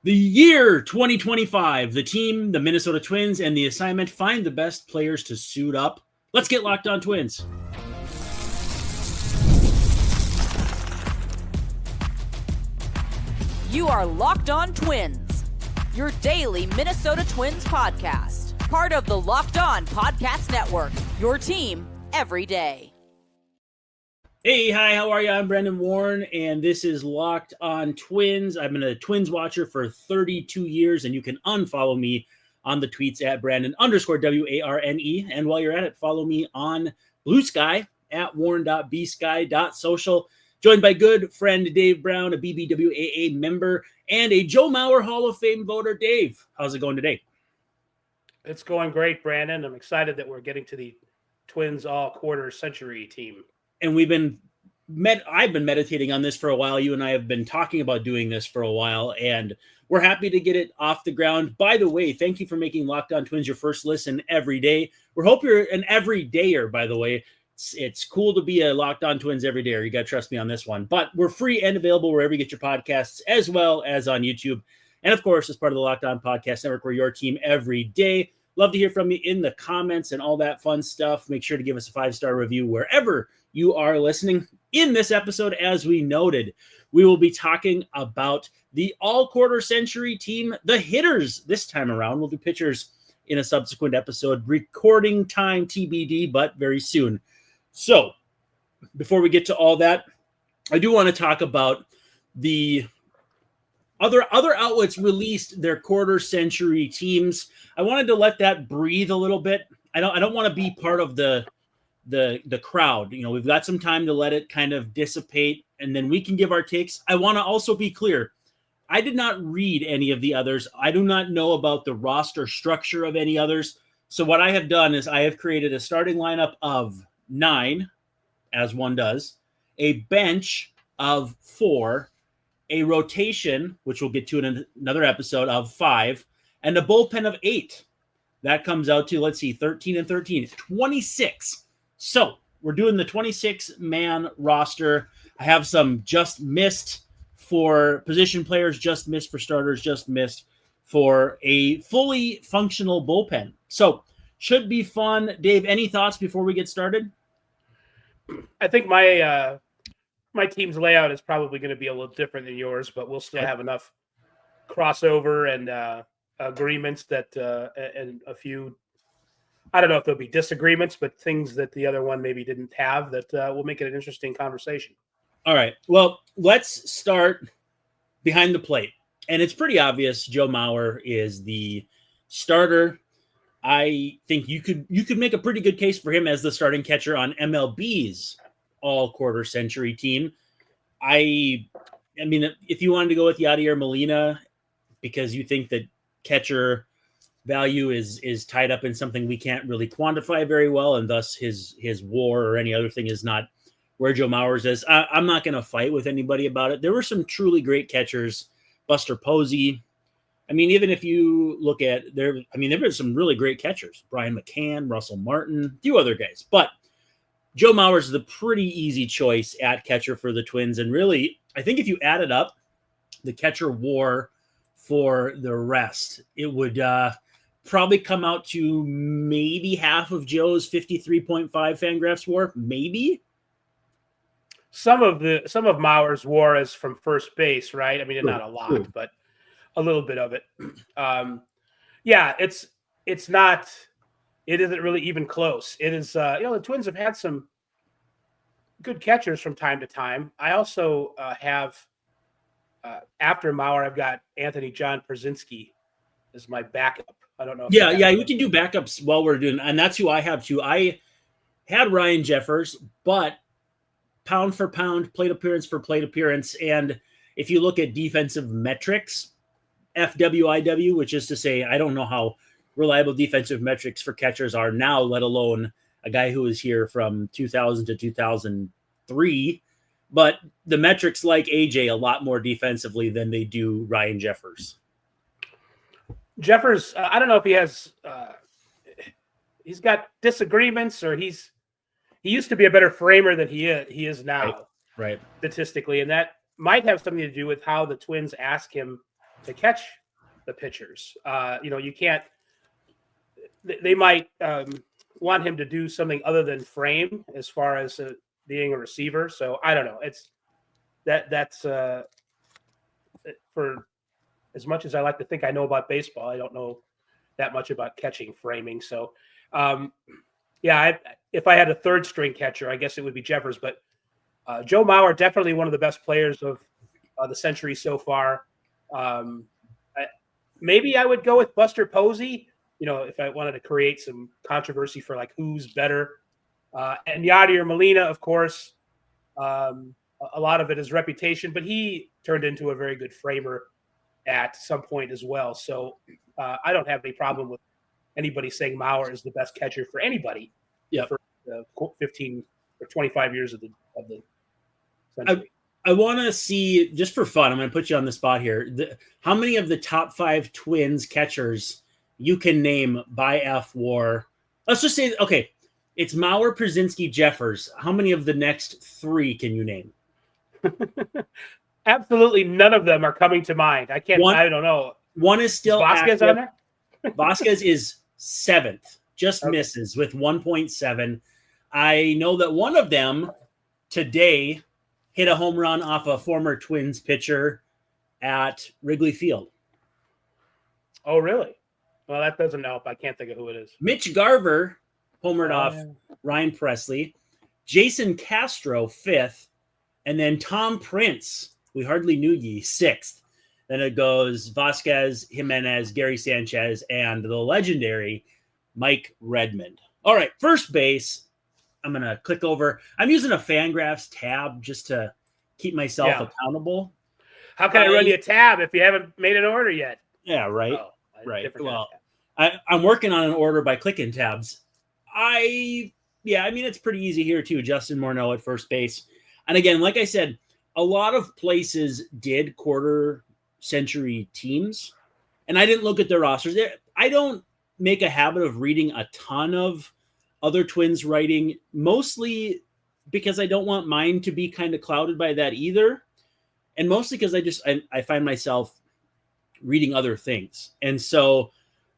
The year 2025, the team, the Minnesota Twins, and the assignment find the best players to suit up. Let's get Locked On Twins. You are Locked On Twins, your daily Minnesota Twins podcast. Part of the Locked On Podcast Network, your team every day. Hey, hi, how are you? I'm Brendan Warne, and this is Locked On Twins. I've been a Twins watcher for 32 years, and you can unfollow me on the tweets at Brandon_WARNE. And while you're at it, follow me on Blue Sky at warren.bsky.social. Joined by good friend Dave Brown, a BBWAA member, and a Joe Mauer Hall of Fame voter. Dave, how's it going today? It's going great, Brandon. I'm excited that we're getting to the Twins all-quarter century team. And I've been meditating on this for a while. You and I have been talking about doing this for a while, and we're happy to get it off the ground. By the way, thank you for making Locked On Twins your first listen every day. We hope you're an everydayer, by the way. It's cool to be a Locked On Twins everydayer. You got to trust me on this one. But we're free and available wherever you get your podcasts, as well as on YouTube. And, of course, as part of the Locked On Podcast Network, we're your team every day. Love to hear from you in the comments and all that fun stuff. Make sure to give us a 5-star review wherever you are listening. In this episode, as we noted, we will be talking about the all-quarter century team, the hitters this time around. We'll do pitchers in a subsequent episode. Recording time TBD, but very soon. So, before we get to all that, I do want to talk about the other outlets released their quarter-century teams. I wanted to let that breathe a little bit. I don't want to be part of the crowd. You know, we've got some time to let it kind of dissipate, and then we can give our takes. I want to also be clear. I did not read any of the others. I do not know about the roster structure of any others. So what I have done is I have created a starting lineup of 9, as one does, a bench of 4, a rotation, which we'll get to in another episode, of 5, and a bullpen of 8. That comes out to, let's see, 13 and 13, 26. So we're doing the 26-man roster. I have some just missed for position players, just missed for starters, just missed for a fully functional bullpen. So should be fun. Dave, any thoughts before we get started? I think my team's layout is probably going to be a little different than yours, but we'll still have enough crossover and agreements that and a few, I don't know if there'll be disagreements, but things that the other one maybe didn't have that will make it an interesting conversation. All right. Well, let's start behind the plate. And it's pretty obvious Joe Mauer is the starter. I think you could make a pretty good case for him as the starting catcher on MLB's all-quarter century team. I mean, if you wanted to go with Yadier Molina because you think that catcher value is tied up in something we can't really quantify very well, and thus his WAR or any other thing is not where Joe Mauer's is, I'm not going to fight with anybody about it. There were some truly great catchers, Buster Posey. I mean, even if you look at there were some really great catchers, Brian McCann, Russell Martin, a few other guys, but Joe Mauer's the pretty easy choice at catcher for the Twins. And really, I think if you added up the catcher WAR for the rest, it would probably come out to maybe half of Joe's 53.5 Fangraphs WAR, maybe. Some of Mauer's WAR is from first base, right? I mean, not a lot, but a little bit of it. It isn't really even close. It is, the Twins have had some good catchers from time to time. I also have, after Mauer, I've got Anthony John Przinski as my backup. I don't know. Yeah, we can do backups while we're doing, and that's who I have too. I had Ryan Jeffers, but pound for pound, plate appearance for plate appearance, and if you look at defensive metrics, FWIW, which is to say, I don't know how reliable defensive metrics for catchers are now, let alone a guy who was here from 2000 to 2003. But the metrics like AJ a lot more defensively than they do Ryan Jeffers. Jeffers, I don't know if he has he's got disagreements, or he used to be a better framer than he is now, right? Statistically, and that might have something to do with how the Twins ask him to catch the pitchers. You can't. They might want him to do something other than frame as far as being a receiver. So I don't know. It's that's for as much as I like to think I know about baseball, I don't know that much about catching framing. So if I had a third string catcher, I guess it would be Jeffers. But Joe Mauer, definitely one of the best players of the century so far. Maybe I would go with Buster Posey, if I wanted to create some controversy for like who's better. And Yadier Molina, of course, a lot of it is reputation, but he turned into a very good framer at some point as well. So I don't have any problem with anybody saying Mauer is the best catcher for anybody for 15 or 25 years of the century. I want to see, just for fun, I'm going to put you on the spot here. How many of the top 5 Twins catchers you can name by F-WAR? Let's just say, okay, it's Mauer, Przinsky, Jeffers. How many of the next 3 can you name? Absolutely none of them are coming to mind. I don't know. One is still Vasquez on there? Vasquez is 7th, just misses with 1.7. I know that one of them today hit a home run off a former Twins pitcher at Wrigley Field. Oh, really? Well, that doesn't help. I can't think of who it is. Mitch Garver homered off Ryan Presley. Jason Castro, 5th. And then Tom Prince, we hardly knew ye, 6th. Then it goes Vasquez, Jimenez, Gary Sanchez, and the legendary Mike Redmond. All right, first base. I'm going to click over. I'm using a Fangraphs tab just to keep myself accountable. How can I run you a tab if you haven't made an order yet? Yeah, right. Right. Well, I'm working on an order by clicking tabs. It's pretty easy here too. Justin Morneau at first base. And again, like I said, a lot of places did quarter century teams, and I didn't look at their rosters. I don't make a habit of reading a ton of other Twins writing, mostly because I don't want mine to be kind of clouded by that either. And mostly because I find myself reading other things. And so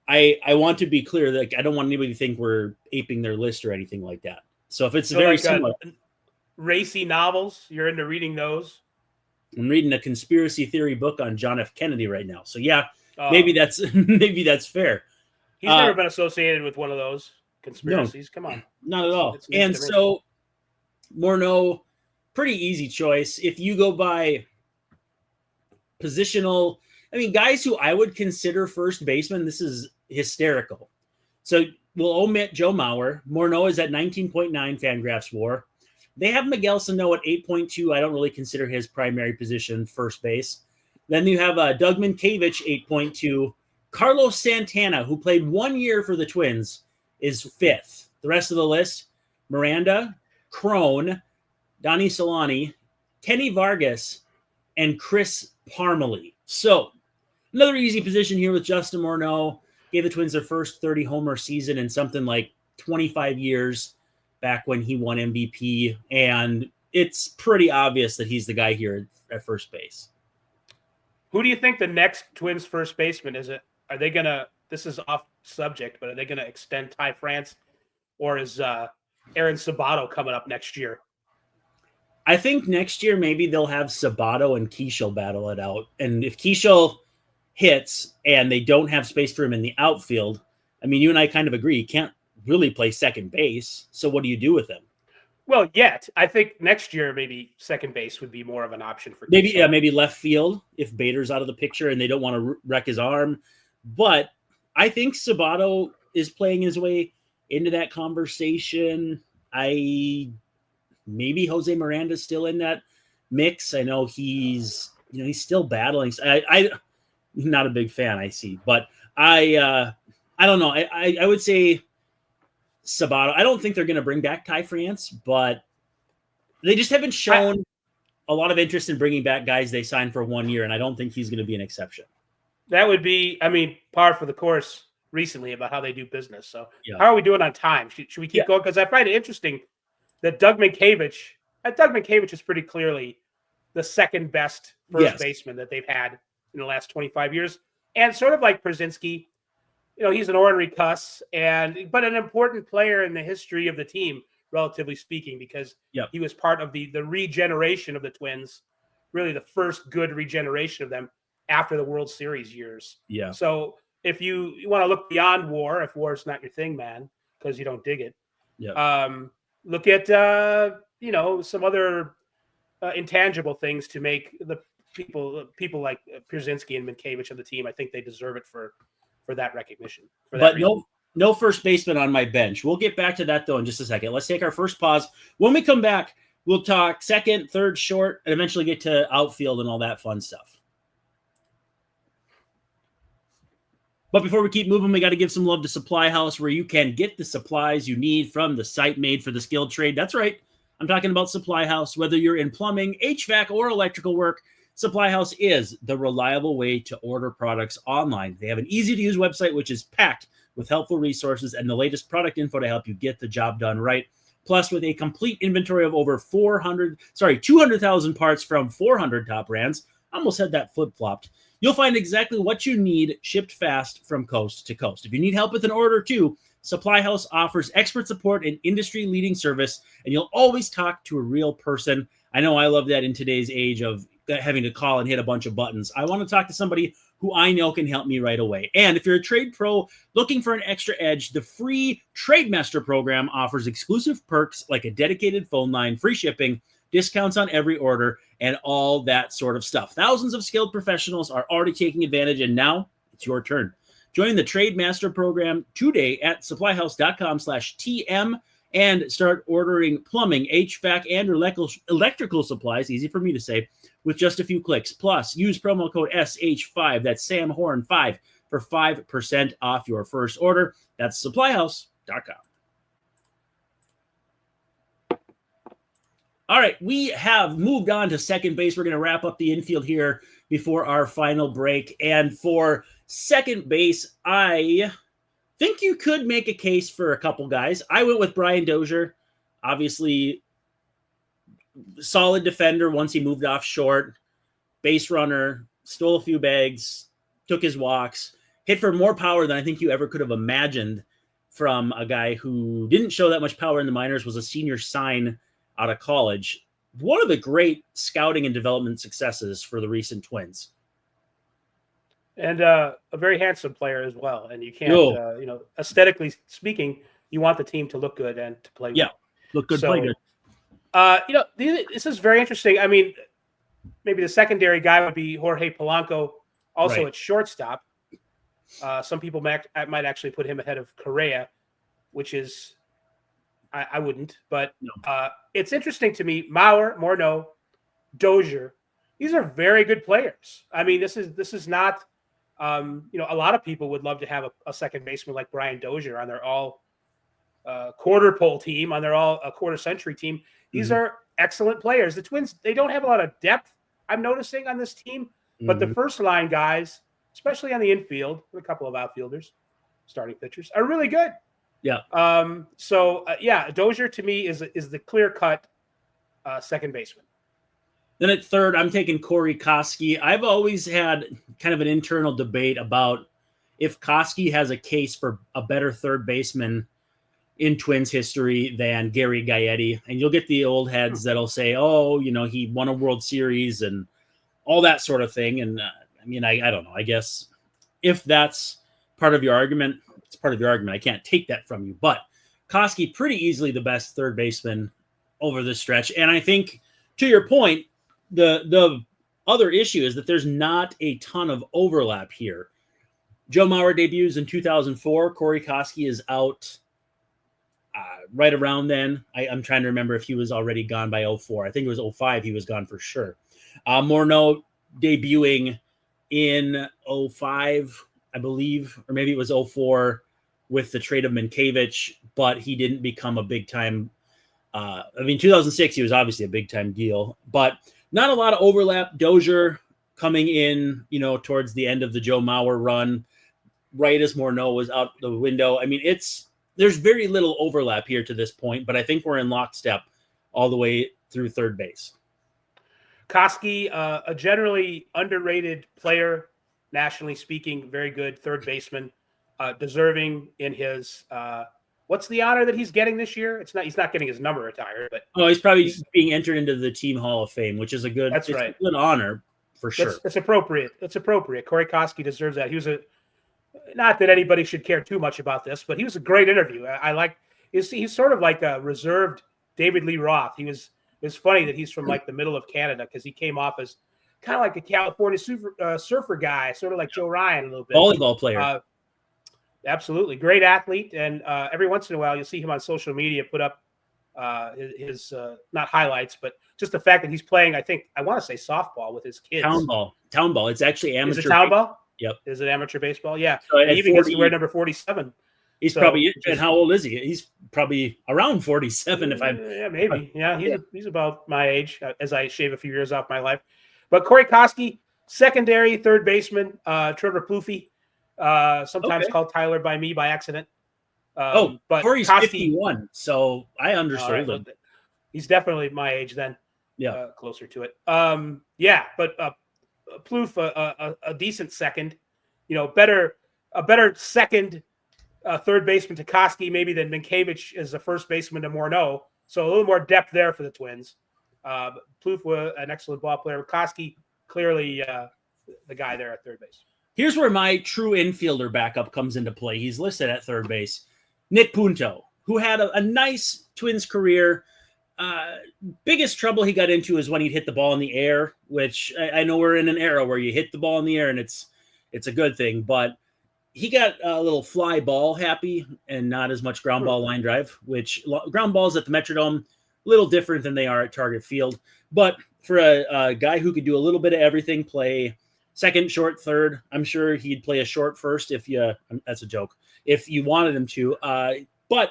I want to be clear that I don't want anybody to think we're aping their list or anything like that. So if it's very similar. Racy novels, you're into reading those? I'm reading a conspiracy theory book on John F. Kennedy right now. So maybe that's fair. He's never been associated with one of those conspiracies. No, come on. Not at all. And so Morneau, pretty easy choice. If you go by positional, guys who I would consider first baseman, this is hysterical. So we'll omit Joe Mauer. Morneau is at 19.9 Fangraphs WAR. They have Miguel Sano at 8.2. I don't really consider his primary position first base. Then you have Doug Minkiewicz, 8.2. Carlos Santana, who played 1 year for the Twins, is 5th. The rest of the list, Miranda, Crone, Donnie Solani, Kenny Vargas, and Chris Parmalee. So another easy position here with Justin Morneau. Gave the Twins their first 30 homer season in something like 25 years back when he won MVP. And it's pretty obvious that he's the guy here at first base. Who do you think the next Twins first baseman is? Are they going to, this is off subject, but are they going to extend Ty France, or is Aaron Sabato coming up next year? I think next year maybe they'll have Sabato and Keishel battle it out. And if Keishel hits and they don't have space for him in the outfield, you and I kind of agree, you can't really play second base. So what do you do with him? Well, I think next year maybe second base would be more of an option for maybe Keishel. Maybe left field if Bader's out of the picture and they don't want to wreck his arm. But I think Sabato is playing his way into that conversation. Maybe Jose Miranda's still in that mix. I know he's still battling. I'm not a big fan, I see, but I don't know. I would say Sabato. I don't think they're going to bring back Ty France, but they just haven't shown a lot of interest in bringing back guys they signed for 1 year, and I don't think he's going to be an exception. That would be, par for the course recently about how they do business. So how are we doing on time? Should we keep going? Because I find it interesting that Doug Minkiewicz is pretty clearly the second best first baseman that they've had in the last 25 years. And sort of like Przinsky, he's an ornery cuss, but an important player in the history of the team, relatively speaking, because he was part of the regeneration of the Twins, really the first good regeneration of them after the World Series years. Yeah. So if you want to look beyond war, if war is not your thing, man, because you don't dig it, look at some other intangible things to make the people like Przinsky and Minkiewicz of the team. I think they deserve it for that recognition. But no first baseman on my bench. We'll get back to that though in just a second. Let's take our first pause. When we come back, we'll talk second, third, short, and eventually get to outfield and all that fun stuff. But before we keep moving, we got to give some love to Supply House, where you can get the supplies you need from the site made for the skilled trade. That's right. I'm talking about Supply House. Whether you're in plumbing, HVAC, or electrical work, Supply House is the reliable way to order products online. They have an easy-to-use website, which is packed with helpful resources and the latest product info to help you get the job done right. Plus, with a complete inventory of over 200,000 parts from 400 top brands, I almost had that flip-flopped. You'll find exactly what you need shipped fast from coast to coast. If you need help with an order too, Supply House offers expert support and industry-leading service, and you'll always talk to a real person. I know I love that in today's age of having to call and hit a bunch of buttons. I want to talk to somebody who I know can help me right away. And if you're a trade pro looking for an extra edge, the free Trademaster program offers exclusive perks like a dedicated phone line, free shipping, discounts on every order, and all that sort of stuff. Thousands of skilled professionals are already taking advantage, and now it's your turn. Join the Trademaster program today at supplyhouse.com/TM and start ordering plumbing, HVAC, and electrical supplies, easy for me to say, with just a few clicks. Plus, use promo code SH5, that's Sam Horn 5, for 5% off your first order. That's supplyhouse.com. All right, we have moved on to second base. We're going to wrap up the infield here before our final break. And for second base, I think you could make a case for a couple guys. I went with Brian Dozier, obviously solid defender once he moved off short, base runner, stole a few bags, took his walks, hit for more power than I think you ever could have imagined from a guy who didn't show that much power in the minors, was a senior sign out of college. One of the great scouting and development successes for the recent Twins. And a very handsome player as well. And you can't, aesthetically speaking, you want the team to look good and to play well. Look good, play good. This is very interesting. I mean, maybe the secondary guy would be Jorge Polanco, also at shortstop. Some people might actually put him ahead of Correa, which is, I wouldn't, but it's interesting to me. Morneau, Dozier, these are very good players. I mean, this is not, a lot of people would love to have a second baseman like Brian Dozier on their all quarter pole team, on their all a quarter century team. These are excellent players. The Twins, they don't have a lot of depth, I'm noticing, on this team, but the first line guys, especially on the infield, with a couple of outfielders, starting pitchers, are really good. Yeah. Dozier to me is the clear-cut second baseman. Then at third, I'm taking Corey Koski. I've always had kind of an internal debate about if Koski has a case for a better third baseman in Twins history than Gary Gaetti. And you'll get the old heads that'll say, he won a World Series and all that sort of thing. And I don't know. I guess if that's part of your argument, it's part of your argument. I can't take that from you. But Koski, pretty easily the best third baseman over this stretch. And I think, to your point, the other issue is that there's not a ton of overlap here. Joe Mauer debuts in 2004. Corey Koski is out right around then. I'm trying to remember if he was already gone by 04. I think it was 05 he was gone for sure. Morneau debuting in 05, I believe, or maybe it was 04 with the trade of Minkiewicz, but he didn't become a big-time 2006, he was obviously a big-time deal, but not a lot of overlap. Dozier coming in, towards the end of the Joe Mauer run, right as Morneau was out the window. I mean, there's very little overlap here to this point, but I think we're in lockstep all the way through third base. Koski, a generally underrated player, nationally speaking, very good third baseman, deserving in his what's the honor that he's getting this year? He's not getting his number retired, but he's probably being entered into the Team Hall of Fame, which is a good. That's right. A good honor for sure. It's appropriate. It's appropriate. Corey Koski deserves that. He was not that anybody should care too much about this, but he was a great interview. I like. He's sort of like a reserved David Lee Roth. It's funny that he's from like the middle of Canada because he came off as kind of like a California surfer guy, sort of like Joe Ryan a little bit. Volleyball player. Absolutely. Great athlete. And every once in a while, you'll see him on social media put up his not highlights, but just the fact that he's playing, I want to say softball with his kids. Town ball. It's actually amateur. Is it town ball? Yep. Is it amateur baseball? Yeah. So he even gets to wear number 47. He's probably, and how old is he? He's probably around 47 if I'm. Yeah, maybe. Yeah, he's about my age as I shave a few years off my life. But Corey Koski, secondary third baseman, Trevor Plouffe, sometimes called Tyler by me by accident. But Corey's Koski, 51, so I undersold him. He's definitely my age then. Yeah, closer to it. But Plouffe, a decent second. A better second. Third baseman to Koski maybe than Minkiewicz as the first baseman to Morneau. So a little more depth there for the Twins. Plouffe was an excellent ball player. Koski, clearly the guy there at third base. Here's where my true infielder backup comes into play. He's listed at third base. Nick Punto, who had a nice Twins career. Biggest trouble he got into is when he'd hit the ball in the air, which I know we're in an era where you hit the ball in the air and it's a good thing, but he got a little fly ball happy and not as much ground ball line drive, which ground balls at the Metrodome, a little different than they are at Target Field. But for a guy who could do a little bit of everything, play second, short, third, I'm sure he'd play a short first that's a joke, if you wanted him to. But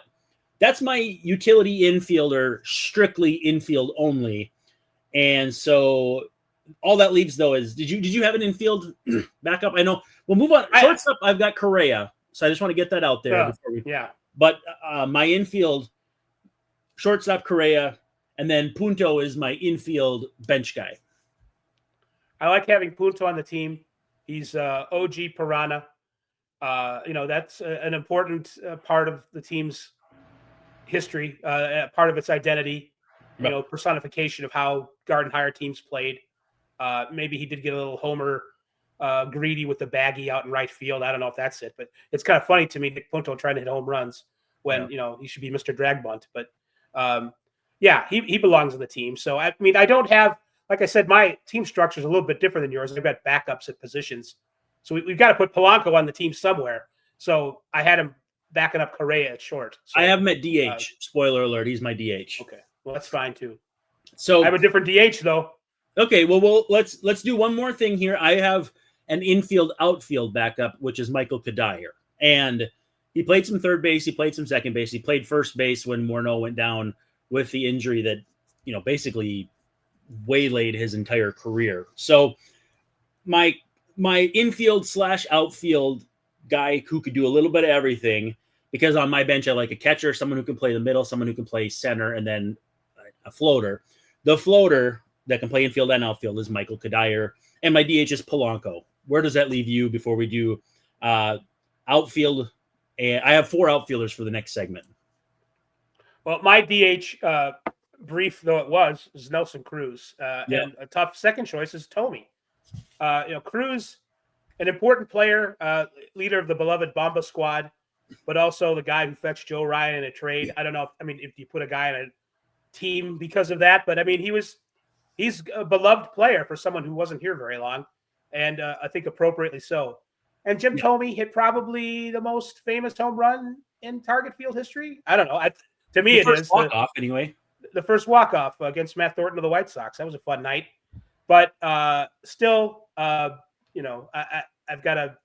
that's my utility infielder, strictly infield only. And so all that leaves, though, is did you have an infield backup? I know. We'll move on. Shortstop, I've got Correa, so I just want to get that out there. But my infield, shortstop Correa, and then Punto is my infield bench guy. I like having Punto on the team. He's OG Piranha. That's an important part of the team's history, part of its identity. Personification of how Garden Hire teams played. Maybe he did get a little homer greedy with the baggie out in right field. I don't know if that's it, but it's kind of funny to me, Nick Punto trying to hit home runs when, he should be Mr. Drag Bunt. But he belongs on the team. So, I don't have, like I said, my team structure is a little bit different than yours. I've got backups at positions. So we've got to put Polanco on the team somewhere. So I had him backing up Correa at short. So, I have him at DH. Spoiler alert, he's my DH. Okay. Well, that's fine too. So I have a different DH though. Okay, well, let's do one more thing here. I have an infield outfield backup, which is Michael Kadire. And he played some third base, he played some second base, he played first base when Morneau went down with the injury that, basically waylaid his entire career. So my infield / outfield guy who could do a little bit of everything, because on my bench I like a catcher, someone who can play the middle, someone who can play center, and then a floater. The floater that can play infield and outfield is Michael Kadire, and my DH is Polanco. Where does that leave you before we do outfield? And I have 4 outfielders for the next segment. Well, my DH, brief though it was, is Nelson Cruz. And a tough second choice is Torii. Cruz, an important player, leader of the beloved Bomba squad, but also the guy who fetched Joe Ryan in a trade. I don't know if you put a guy on a team because of that, but he's a beloved player for someone who wasn't here very long, and I think appropriately so. And Jim Thome hit probably the most famous home run in Target Field history. I don't know. To me, it is walk-off anyway. The first walk-off against Matt Thornton of the White Sox. That was a fun night. But still, I've got to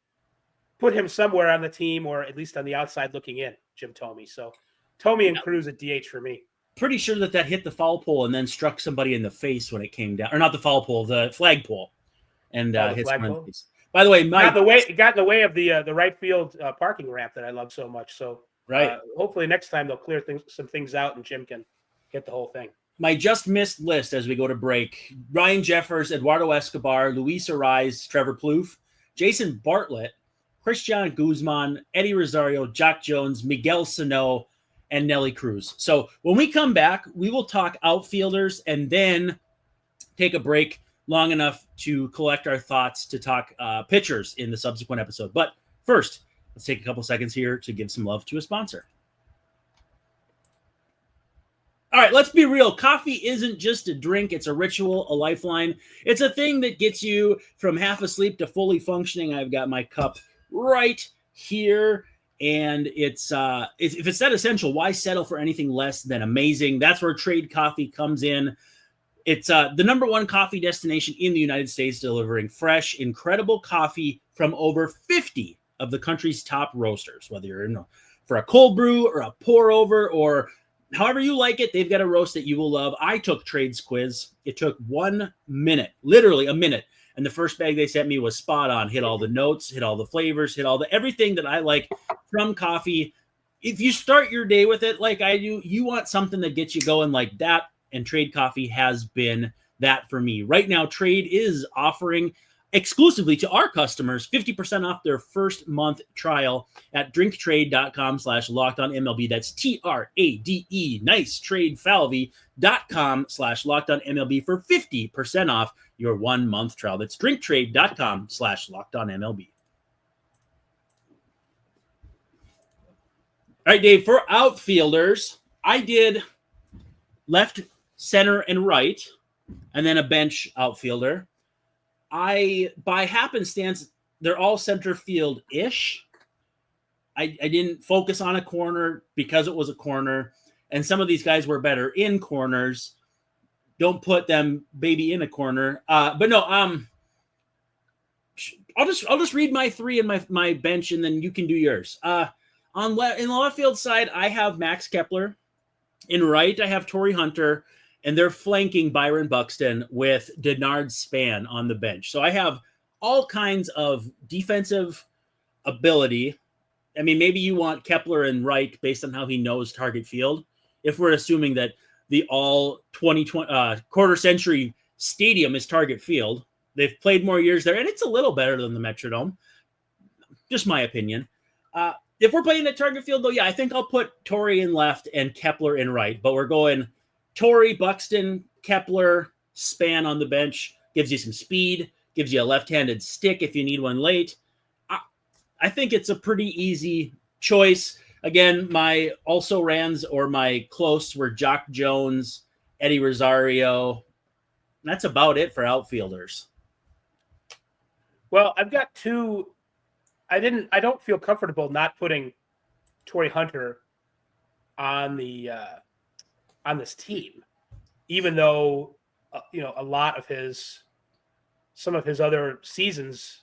put him somewhere on the team, or at least on the outside looking in, Jim Thome. So Thome and Cruz at DH for me. Pretty sure that hit the foul pole and then struck somebody in the face when it came down. Or not the foul pole, the flag pole. And hit someone in the face. By the way, it got in the way of the right field parking ramp that I love so much. So right. Hopefully next time they'll clear some things out and Jim can get the whole thing. my just missed list as we go to break: Ryan Jeffers, Eduardo Escobar, Luis Ariz, Trevor Plouffe, Jason Bartlett, Christian Guzman, Eddie Rosario, Jack Jones, Miguel Sano, and Nelly Cruz. So when we come back, we will talk outfielders and then take a break long enough to collect our thoughts to talk pitchers in the subsequent episode. But first, let's take a couple seconds here to give some love to a sponsor. All right, let's be real. Coffee isn't just a drink. It's a ritual, a lifeline. It's a thing that gets you from half asleep to fully functioning. I've got my cup right here. And it's if it's that essential, why settle for anything less than amazing? That's where Trade Coffee comes in. It's the number one coffee destination in the United States, delivering fresh, incredible coffee from over 50 of the country's top roasters. Whether you're for a cold brew or a pour over or however you like it, they've got a roast that you will love. I took Trade's quiz. It took 1 minute, literally a minute. And the first bag they sent me was spot on. Hit all the notes, hit all the flavors, hit everything that I like from coffee. If you start your day with it like I do, you want something that gets you going like that. And Trade Coffee has been that for me. Right now, Trade is offering exclusively to our customers 50% off their first month trial at drinktrade.com/lockedonmlb. That's TRADE, nice trade falvey.com/lockedonmlb for 50% off your 1 month trial. That's drinktrade.com/lockedonmlb. All right, Dave, for outfielders, I did left, center, and right, and then a bench outfielder. By happenstance, they're all center field-ish. I didn't focus on a corner because it was a corner, and some of these guys were better in corners. Don't put them baby in a corner. But no, I'll just read my three and my bench, and then you can do yours. In the left field side, I have Max Kepler. In right, I have Torii Hunter. And they're flanking Byron Buxton with Denard Span on the bench. So I have all kinds of defensive ability. I mean, maybe you want Kepler in right based on how he knows target field. If we're assuming that the all 2020 quarter century stadium is target field, they've played more years there, and it's a little better than the Metrodome. Just my opinion. If we're playing at target field, though, yeah, I think I'll put Torii in left and Kepler in right. But we're going Torii, Buxton, Kepler, Span on the bench. Gives you some speed, gives you a left-handed stick if you need one late. I think it's a pretty easy choice. Again, my also-rans or my close were Jack Jones, Eddie Rosario. That's about it for outfielders. Well, I've got two. I don't feel comfortable not putting Torii Hunter on the on this team, even though some of his other seasons,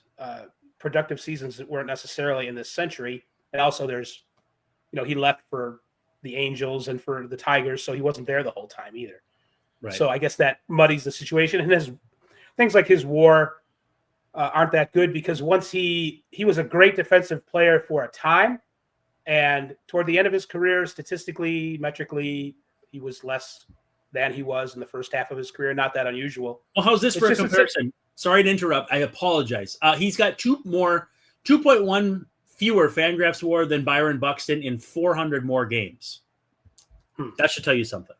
productive seasons that weren't necessarily in this century, and also there's, he left for the Angels and for the Tigers, so he wasn't there the whole time either. Right. So I guess that muddies the situation, and his things like his WAR aren't that good because once he was a great defensive player for a time, and toward the end of his career, statistically, metrically, he was less than he was in the first half of his career. Not that unusual. Well, how's this for a comparison? Sorry to interrupt. I apologize. He's got 2.1 fewer Fangraphs WAR than Byron Buxton in 400 more games. That should tell you something.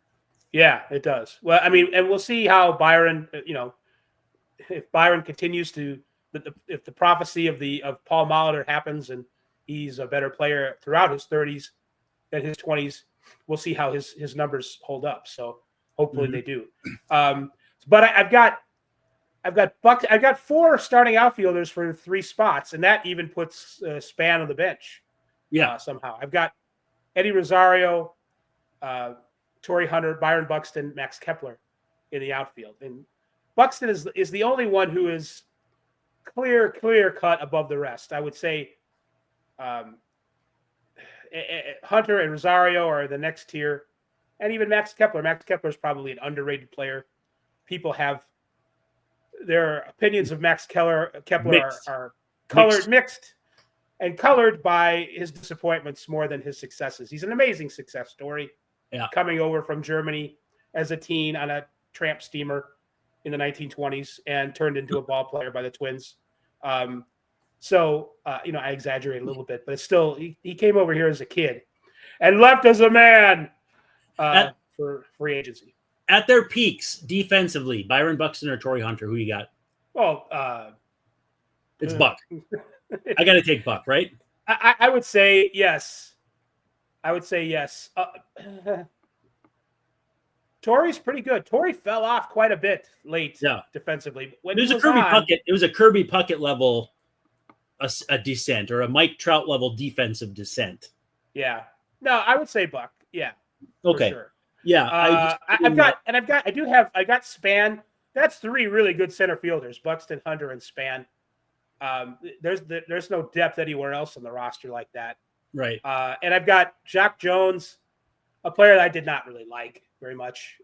Yeah, it does. Well, I mean, and we'll see how Byron, if Byron continues to, if the prophecy of Paul Molitor happens and he's a better player throughout his 30s than his 20s, we'll see how his numbers hold up. So hopefully they do. But I've got four starting outfielders for 3 spots, and that even puts Span on the bench. Yeah, somehow I've got Eddie Rosario, Torii Hunter, Byron Buxton, Max Kepler in the outfield, and Buxton is the only one who is clear cut above the rest. I would say Hunter and Rosario are the next tier, and even Max Kepler. Max Kepler is probably an underrated player. People have their opinions of Max Kepler are mixed and colored by his disappointments more than his successes. He's an amazing success story. Yeah. Coming over from Germany, as a teen on a tramp steamer in the 1920s and turned into a ball player by the Twins. So I exaggerate a little bit, but it's still, he came over here as a kid and left as a man for free agency. At their peaks defensively, Byron Buxton or Torii Hunter, who you got? Oh, it's Buck. I got to take Buck, right? I would say yes. Torii's pretty good. Torii fell off quite a bit late defensively. It was a Kirby Puckett level a descent, or a Mike Trout level defensive descent. Yeah. No, I would say Buck. Yeah. Okay. For sure. Yeah. I got Span. That's 3 really good center fielders, Buxton, Hunter, and Span. There's no depth anywhere else on the roster like that. Right. And I've got Jock Jones, a player that I did not really like very much.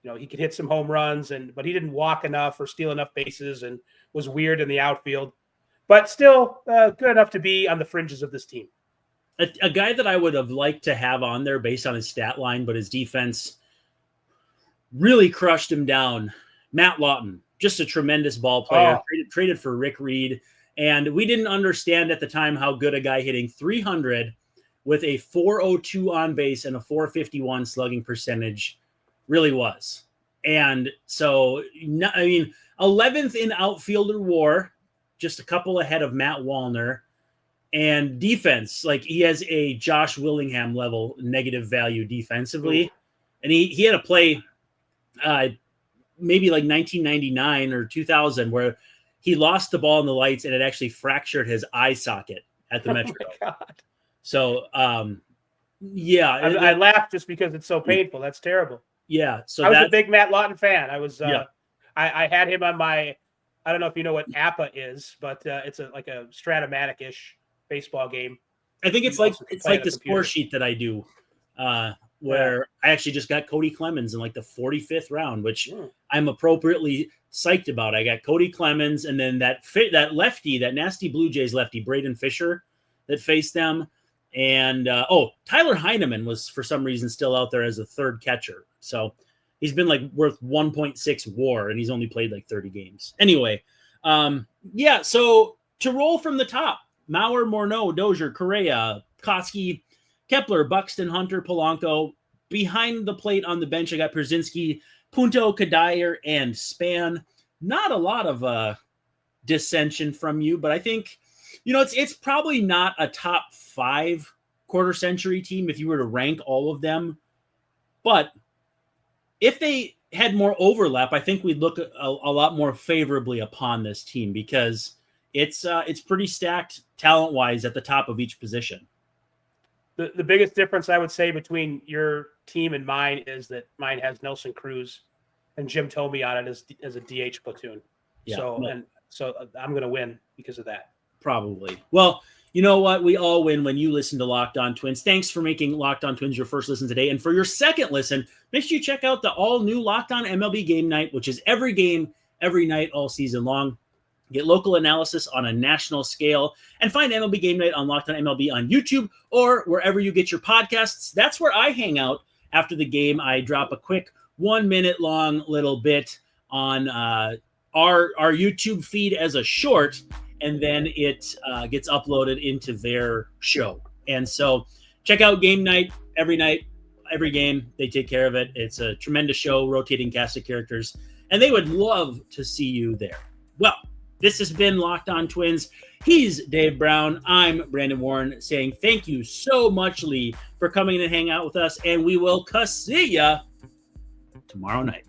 He could hit some home runs, but he didn't walk enough or steal enough bases and was weird in the outfield. But still good enough to be on the fringes of this team. A guy that I would have liked to have on there based on his stat line, but his defense really crushed him down. Matt Lawton, just a tremendous ball player, traded for Rick Reed. And we didn't understand at the time how good a guy hitting 300 with a 402 on base and a 451 slugging percentage really was. And so, 11th in outfielder WAR, just a couple ahead of Matt Wallner. And defense, like he has a Josh Willingham level negative value defensively. Ooh. And he had a play maybe like 1999 or 2000 where he lost the ball in the lights and it actually fractured his eye socket at the Metro. Oh my God. So, I laughed just because it's so painful. That's terrible. Yeah. So I was a big Matt Lawton fan. I was, I had him on my, I don't know if you know what APA is, but it's like a Stratomatic-ish baseball game. I think it's like the score sheet that I do, where I actually just got Cody Clemens in like the 45th round, which I'm appropriately psyched about. I got Cody Clemens, and then that lefty, that nasty Blue Jays lefty, Braden Fisher, that faced them. And Tyler Heineman was for some reason still out there as a third catcher. So he's been like worth 1.6 WAR, and he's only played like 30 games. Anyway, so to roll from the top, Mauer, Morneau, Dozier, Correa, Koski, Kepler, Buxton, Hunter, Polanco. Behind the plate on the bench, I got Przinski, Punto, Kadair, and Span. Not a lot of dissension from you, but I think, it's probably not a top 5 quarter century team if you were to rank all of them. But if they had more overlap, I think we'd look a lot more favorably upon this team, because it's pretty stacked talent-wise at the top of each position. The biggest difference I would say between your team and mine is that mine has Nelson Cruz and Jim Thome on it as a DH platoon. Yeah, so I'm going to win because of that. Probably. Well, you know what? We all win when you listen to Locked On Twins. Thanks for making Locked On Twins your first listen today. And for your second listen, make sure you check out the all-new Locked On MLB Game Night, which is every game, every night, all season long. Get local analysis on a national scale, and find MLB Game Night on Locked On MLB on YouTube or wherever you get your podcasts. That's where I hang out after the game. I drop a quick 1 minute long little bit on our YouTube feed as a short, and then it gets uploaded into their show. And so check out Game Night every night, every game. They take care of it. It's a tremendous show, rotating cast of characters, and they would love to see you there. Well, this has been Locked On Twins. He's Dave Brown. I'm Brandon Warne, saying thank you so much, Lee, for coming and hang out with us, and we will see ya tomorrow night.